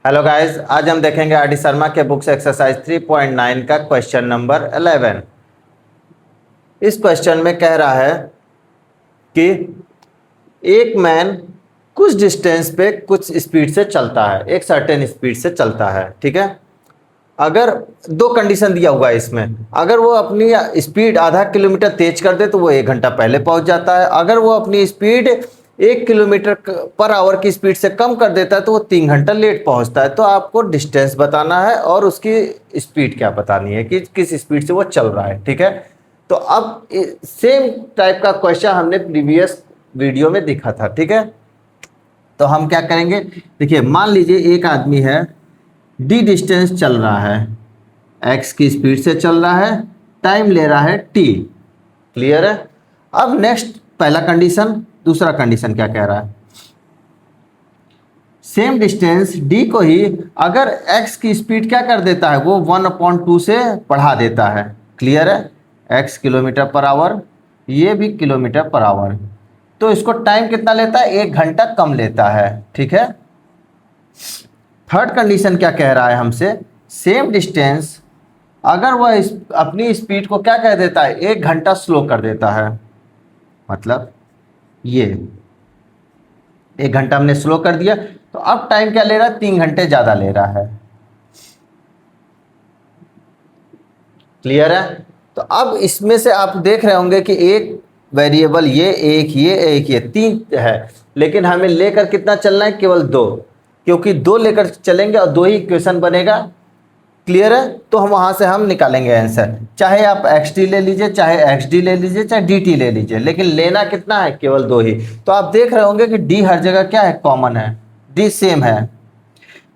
Hello guys, आज हम देखेंगे आर डी शर्मा के बुक्स एक्सरसाइज 3.9 का क्वेश्चन नंबर 11। इस क्वेश्चन में कह रहा है कि एक मैन कुछ डिस्टेंस पे कुछ स्पीड से चलता है, एक सर्टेन स्पीड से चलता है, ठीक है। अगर दो कंडीशन दिया हुआ है इसमें, अगर वो अपनी स्पीड आधा किलोमीटर तेज कर दे तो वो 1 घंटा पहले पहुंच जाता है। अगर वो अपनी स्पीड 1 किलोमीटर पर आवर की स्पीड से कम कर देता है तो वो 3 घंटा लेट पहुंचता है। तो आपको डिस्टेंस बताना है और उसकी स्पीड क्या बतानी है कि किस स्पीड से वो चल रहा है, ठीक है। तो अब सेम टाइप का क्वेश्चन हमने प्रीवियस वीडियो में देखा था, ठीक है। तो हम क्या करेंगे, देखिए मान लीजिए एक आदमी है, डी डिस्टेंस चल रहा है, एक्स की स्पीड से चल रहा है, टाइम ले रहा है टी, क्लियर है। अब नेक्स्ट पहला कंडीशन, दूसरा कंडीशन क्या कह रहा है, सेम डिस्टेंस डी को ही अगर एक्स की स्पीड क्या कर देता है, वो 1/2 से बढ़ा देता है, क्लियर है। एक्स किलोमीटर पर आवर, ये भी किलोमीटर पर आवर, तो इसको टाइम कितना लेता है, 1 घंटा कम लेता है, ठीक है। थर्ड कंडीशन क्या कह रहा है हमसे, सेम डिस्टेंस अगर वह अपनी स्पीड को क्या कर देता है, 1 घंटा स्लो कर देता है, मतलब ये 1 घंटा हमने स्लो कर दिया, तो अब टाइम क्या ले रहा है, 3 घंटे ज़्यादा ले रहा है, क्लियर है। तो अब इसमें से आप देख रहे होंगे कि एक वेरिएबल ये तीन है, लेकिन हमें लेकर कितना चलना है, केवल 2, क्योंकि 2 लेकर चलेंगे और 2 ही इक्वेशन बनेगा, क्लियर है। तो हम वहाँ से हम निकालेंगे आंसर, चाहे आप एक्स टी ले लीजिए, चाहे एक्स डी ले लीजिए, चाहे डी टी ले लीजिए, लेकिन लेना कितना है, केवल 2 ही। तो आप देख रहे होंगे कि डी हर जगह क्या है, कॉमन है, डी सेम है।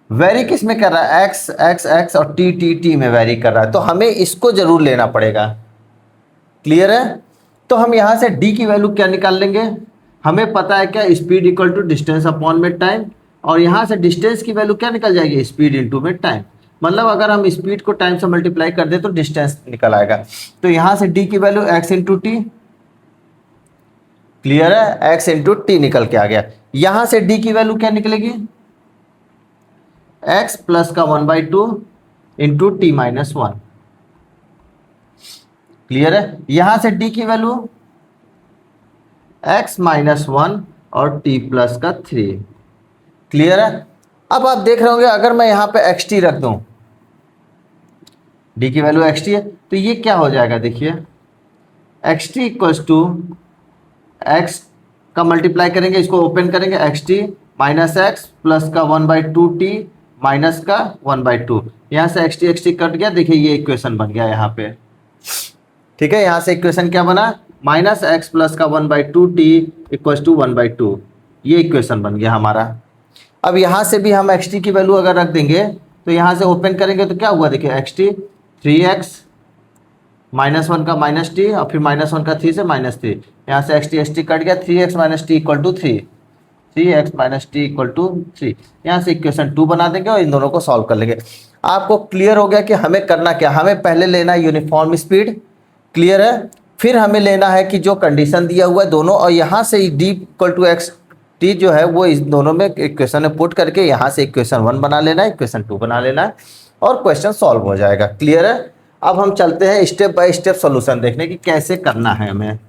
वेरी किस में कर रहा है, एक्स एक्स एक्स और टी टी टी में वेरी कर रहा है, तो हमें इसको जरूर लेना पड़ेगा, क्लियर है। तो हम यहाँ से डी की वैल्यू क्या निकाल लेंगे, हमें पता है क्या, speed equal to distance upon में टाइम, और यहाँ से डिस्टेंस की वैल्यू क्या निकल जाएगी, स्पीड इंटू में टाइम। मतलब अगर हम स्पीड को टाइम से मल्टीप्लाई कर दे तो डिस्टेंस निकल आएगा। तो यहाँ से डी की value x into T, clear है, एक्स इंटू टी निकल के आ गया। यहाँ से डी की वैल्यू क्या निकलेगी, एक्स प्लस का 1/2 इंटू टी माइनस 1, क्लियर है। यहां से डी की वैल्यू x माइनस 1 और t प्लस का 3, क्लियर है। अब आप देख रहे होंगे अगर मैं यहां पे xt रख दूं, d की वैल्यू xt है, तो ये क्या हो जाएगा, देखिए xt इक्वल्स टू x का मल्टीप्लाई करेंगे, इसको ओपन करेंगे, xt माइनस एक्स प्लस का 1/2 t माइनस का 1/2, यहाँ से xt कट गया, देखिए ये इक्वेशन बन गया यहाँ पे, ठीक है। यहाँ से इक्वेशन क्या बना, माइनस एक्स प्लस का 1/2 टी इक्वल्स टू 1/2, ये इक्वेशन बन गया हमारा। अब यहाँ से भी हम एक्स टी की वैल्यू अगर रख देंगे, तो यहाँ से ओपन करेंगे तो क्या हुआ, देखिए एक्स टी 3x माइनस 1 का माइनस टी और फिर माइनस 1 का 3 से माइनस 3, यहाँ से एक्स टी कट गया, 3x minus t equal to 3, 3x minus t equal to 3, यहाँ से इक्वेशन 2 बना देंगे और इन दोनों को सॉल्व कर लेंगे। आपको क्लियर हो गया कि हमें करना क्या, हमें पहले लेना है यूनिफॉर्म स्पीड, क्लियर है। फिर हमें लेना है कि जो कंडीशन दिया हुआ है दोनों, और यहाँ से d equal to x t जो है वो इस दोनों में इक्वेशन में पुट करके यहाँ से इक्वेशन 1 बना लेना है, इक्वेशन 2 बना लेना है और क्वेश्चन सॉल्व हो जाएगा, क्लियर है। अब हम चलते हैं स्टेप बाय स्टेप सॉल्यूशन देखने की कैसे करना है हमें।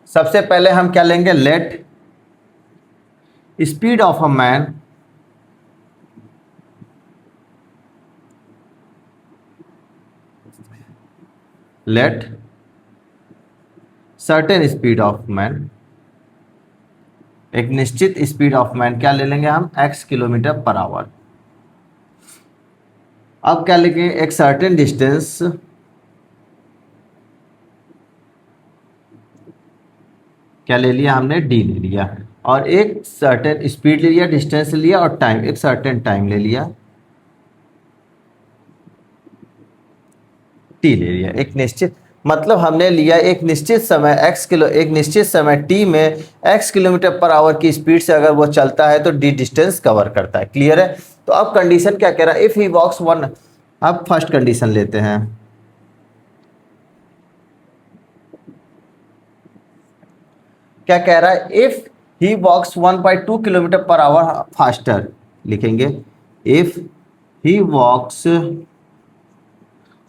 सबसे पहले हम क्या लेंगे, let speed of a man let certain speed of man, एक निश्चित स्पीड ऑफ मैन क्या ले लेंगे हम, x किलोमीटर पर आवर। अब क्या लेंगे, एक सर्टेन डिस्टेंस क्या ले लिया हमने, d ले लिया, और एक सर्टेन स्पीड ले लिया, डिस्टेंस ले लिया, और टाइम, एक सर्टेन टाइम ले लिया, t ले लिया, एक निश्चित, मतलब हमने लिया एक निश्चित समय एक निश्चित समय t में x किलोमीटर पर आवर की स्पीड से अगर वो चलता है तो d डिस्टेंस कवर करता है, क्लियर है। तो अब कंडीशन क्या कह रहा है, इफ ही वॉक्स 1 अब फर्स्ट कंडीशन लेते हैं। क्या कह रहा है, if he walks 1/2 kilometre per hour faster, लिखेंगे if he walks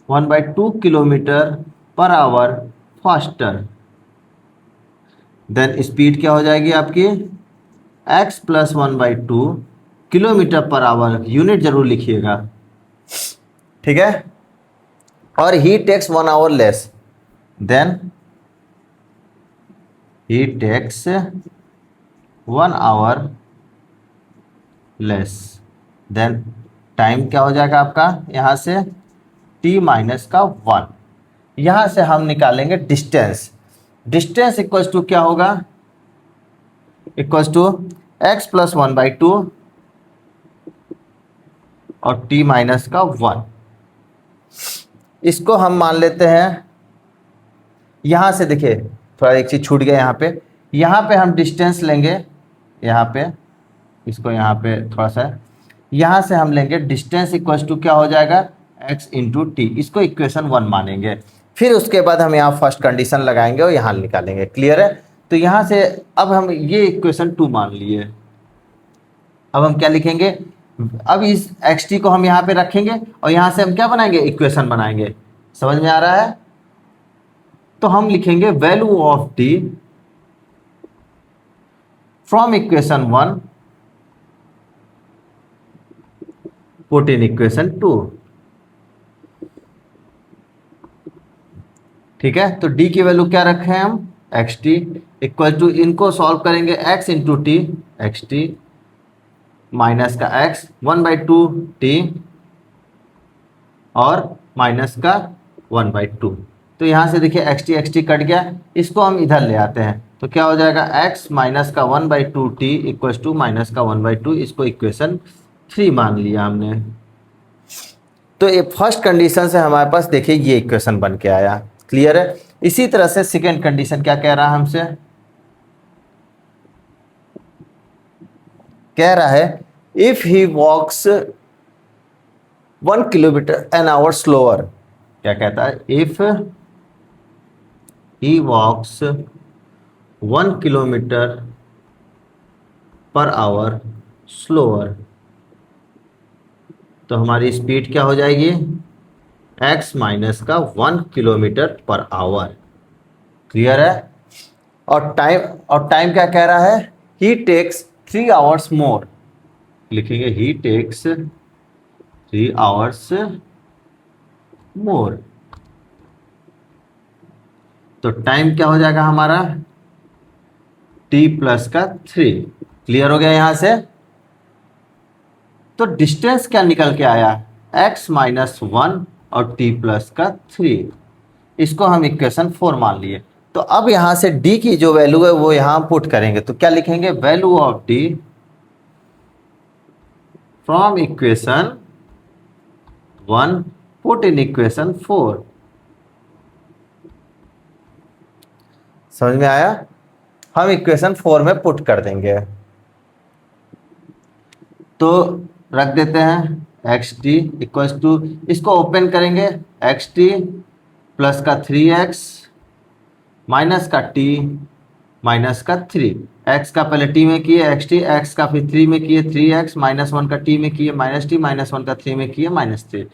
1/2 kilometre per hour faster, then speed क्या हो जाएगी आपकी x plus 1/2 kilometre per hour, unit जरूर लिखिएगा, ठीक है। और he takes 1 hour less, then he takes 1 hour less, then time क्या हो जाएगा आपका यहाँ से t माइनस का 1। यहाँ से हम निकालेंगे डिस्टेंस। डिस्टेंस इक्वल्स टू क्या होगा, इक्वल्स टू x प्लस 1/2 और t माइनस का 1। इसको हम मान लेते हैं, यहाँ से देखिए थोड़ा एक चीज़ छूट गया, यहाँ पे हम डिस्टेंस लेंगे, यहाँ पे इसको यहाँ पे थोड़ा सा, यहाँ से हम लेंगे डिस्टेंस इक्वल्स टू क्या हो जाएगा x इंटू टी, इसको इक्वेशन 1 मानेंगे। फिर उसके बाद हम यहाँ फर्स्ट कंडीशन लगाएंगे और यहाँ निकालेंगे, क्लियर है। तो यहाँ से अब हम ये इक्वेशन 2 मान लिए, अब हम क्या लिखेंगे, अब इस xt को हम यहाँ पे रखेंगे और यहाँ से हम क्या बनाएंगे, इक्वेशन बनाएंगे, समझ में आ रहा है। तो हम लिखेंगे value of t from equation 1 put in equation 2, ठीक है। तो d की वैल्यू क्या रखे हैं हम, xt इक्वल टू, इनको सॉल्व करेंगे x into T, xt minus का x 1/2 t और माइनस का 1/2। तो यहाँ से देखिए xt कट गया, इसको हम इधर ले आते हैं, तो क्या हो जाएगा x माइनस का 1/2 t इक्वल टू माइनस का 1/2, इसको इक्वेशन 3 मान लिया हमने। तो ये फर्स्ट कंडीशन से हमारे पास देखिए ये इक्वेशन बन के आया, क्लियर है। इसी तरह से सेकेंड कंडीशन क्या कह रहा है हमसे, कह रहा है if he walks 1 kilometre an hour slower, क्या कहता है, if he walks 1 kilometre per hour slower, तो हमारी स्पीड क्या हो जाएगी x माइनस का 1 किलोमीटर पर आवर, क्लियर है। और टाइम क्या कह रहा है, ही टेक्स 3 आवर्स मोर, लिखेंगे ही टेक्स 3 आवर्स मोर। तो टाइम क्या हो जाएगा हमारा t प्लस का 3, क्लियर हो गया यहाँ से। तो डिस्टेंस क्या निकल के आया x माइनस 1 और t प्लस का 3, इसको हम इक्वेशन 4 मान लिए। तो अब यहाँ से d की जो वैल्यू है वो यहाँ पुट करेंगे, तो क्या लिखेंगे, value of d from equation 1 put in equation 4, समझ में आया। हम इक्वेशन 4 में पुट कर देंगे, तो रख देते हैं xt इक्वल्स टू, इसको ओपन करेंगे xt प्लस का 3x माइनस का t माइनस का 3, x का पहले t में किए xt, x का फिर 3 में किए 3x, माइनस 1 का t में किए माइनस t, माइनस 1 का 3 में किए माइनस 3,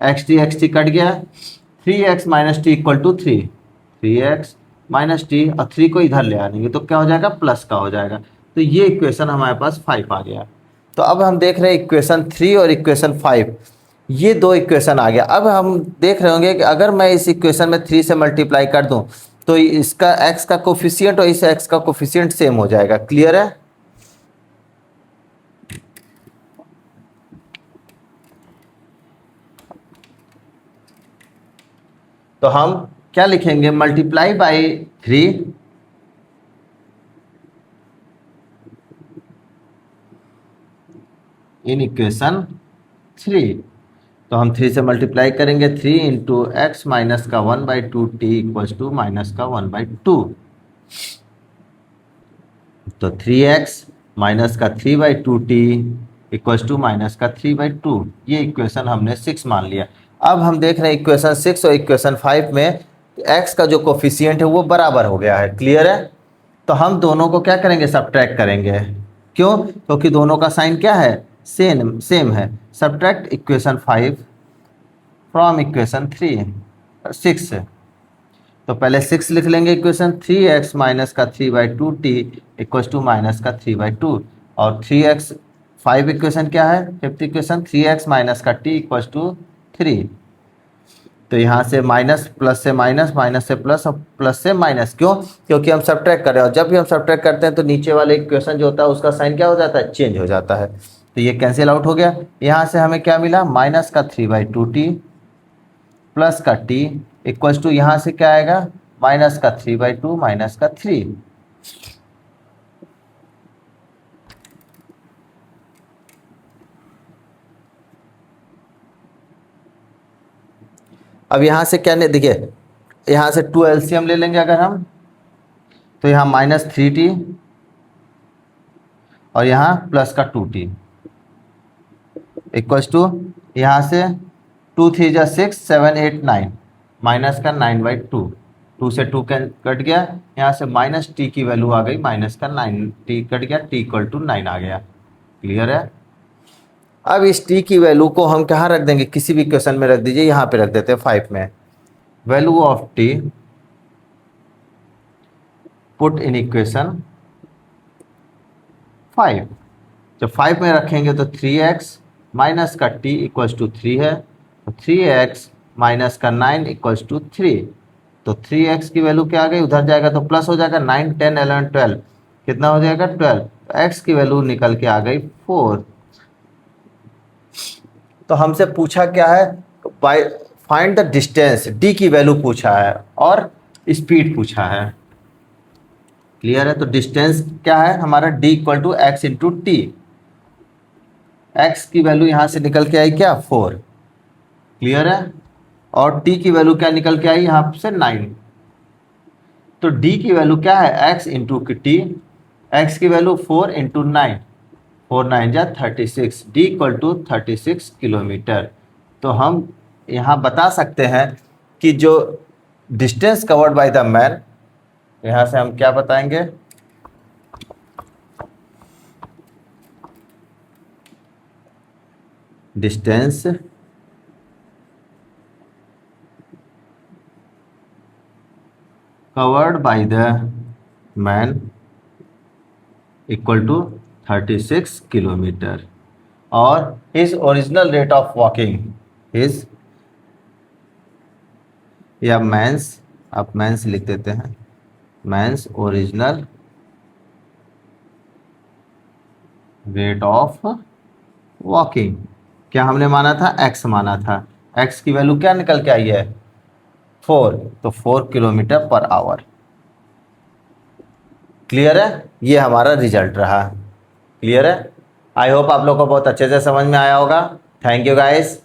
xt कट गया, 3x minus t equal to 3, 3x minus t और 3 को इधर ले आएंगे तो क्या हो जाएगा, प्लस का हो जाएगा। तो ये इक्वेशन हमारे पास 5 आ गया। तो अब हम देख रहे हैं इक्वेशन 3 और इक्वेशन 5, ये दो इक्वेशन आ गया। अब हम देख रहे होंगे कि अगर मैं इस इक्वेशन में 3 से मल्टीप्लाई कर दूं तो इसका x का कोफिशिएंट और इस x का कोफिशिएंट सेम हो जाएगा, क्लियर है। तो हम क्या लिखेंगे, मल्टीप्लाई बाय 3 इन इक्वेशन 3। तो हम 3 से मल्टीप्लाई करेंगे, 3 इंटू एक्स माइनस का 1/2 टी इक्वल्स टू माइनस का 1/2, तो 3x माइनस का 3/2 टी इक्वल्स टू माइनस का 3/2, ये इक्वेशन हमने 6 मान लिया। अब हम देख रहे हैं इक्वेशन 6 और इक्वेशन 5 में x का जो कोफिशिएंट है वो बराबर हो गया है। क्लियर है? तो हम दोनों को क्या करेंगे, सब्ट्रैक्ट करेंगे। क्यों? क्योंकि दोनों का साइन क्या है, सेम है। Subtract equation 5 from equation 6। तो पहले 6 लिख लेंगे इक्वेशन, 3x माइनस का 3/2t इक्वल्स टू माइनस का 3/2, और 3x 5 इक्वेशन क्या है, फिफ्थ इक्वेशन 3x माइनस का t इक्वल्स टू 3। तो यहाँ से माइनस, प्लस से माइनस, माइनस से प्लस और प्लस से माइनस। क्यों? क्योंकि हम सब्ट्रैक्ट कर रहे हैं, और जब भी हम सब्ट्रैक्ट करते हैं तो नीचे वाले इक्वेशन जो होता है उसका साइन क्या हो जाता है, चेंज हो जाता है। तो ये कैंसिल आउट हो गया। यहाँ से हमें क्या मिला, माइनस का 3/2t प्लस का t इक्वल्स टू, यहाँ से क्या आएगा, माइनस का 3/2 माइनस का 3। अब यहाँ से क्या, नहीं देखिए, यहाँ से 2 एलसीएम ले लेंगे अगर हम, तो यहाँ -3t और यहाँ प्लस का 2t इक्वल्स टू, यहाँ से 2 3 जा 6 7 8 9 माइनस का 9/2, 2 से 2 कट गया, यहाँ से माइनस टी की वैल्यू आ गई, माइनस का 9, टी कट गया, टी इक्वल टू 9 आ गया। क्लियर है? अब इस टी की वैल्यू को हम कहाँ रख देंगे, किसी भी क्वेश्चन में रख दीजिए, यहाँ पे रख देते हैं 5 में। Value of T put in equation 5। जब 5 में रखेंगे तो 3x माइनस का t इक्वल्स टू 3 है, तो 3x माइनस का 9 इक्वल्स टू 3। तो 3x की वैल्यू क्या आ गई, उधर जाएगा तो प्लस हो जाएगा, 9 10 11 12 कितना हो जाएगा, 12। तो x की वैल्यू निकल के आ गई 4। तो हमसे पूछा क्या है, bye find the distance, d की वैल्यू पूछा है और स्पीड पूछा है। क्लियर है? तो डिस्टेंस क्या है हमारा, d equal to x into t. X की वैल्यू यहाँ से निकल के आई क्या, 4। क्लियर है? और t की वैल्यू क्या निकल के आई यहाँ से, 9। तो d की वैल्यू क्या है, x इंटू टी। एक्स की वैल्यू 4 इंटू 9, 4 9 जा 36, d इक्वल टू 36 किलोमीटर। तो हम यहाँ बता सकते हैं कि जो distance covered by the man, यहाँ से हम क्या बताएंगे, distance covered by the man equal to 36 kilometre, और his original rate of walking, his, या मैंस, आप मैंस लिख देते हैं, man's original rate of walking, क्या हमने माना था, x माना था। x की वैल्यू क्या निकल के आई है, 4, तो 4 किलोमीटर पर आवर। क्लियर है? ये हमारा रिजल्ट रहा। क्लियर है? आई होप आप लोग को बहुत अच्छे से समझ में आया होगा। Thank you guys.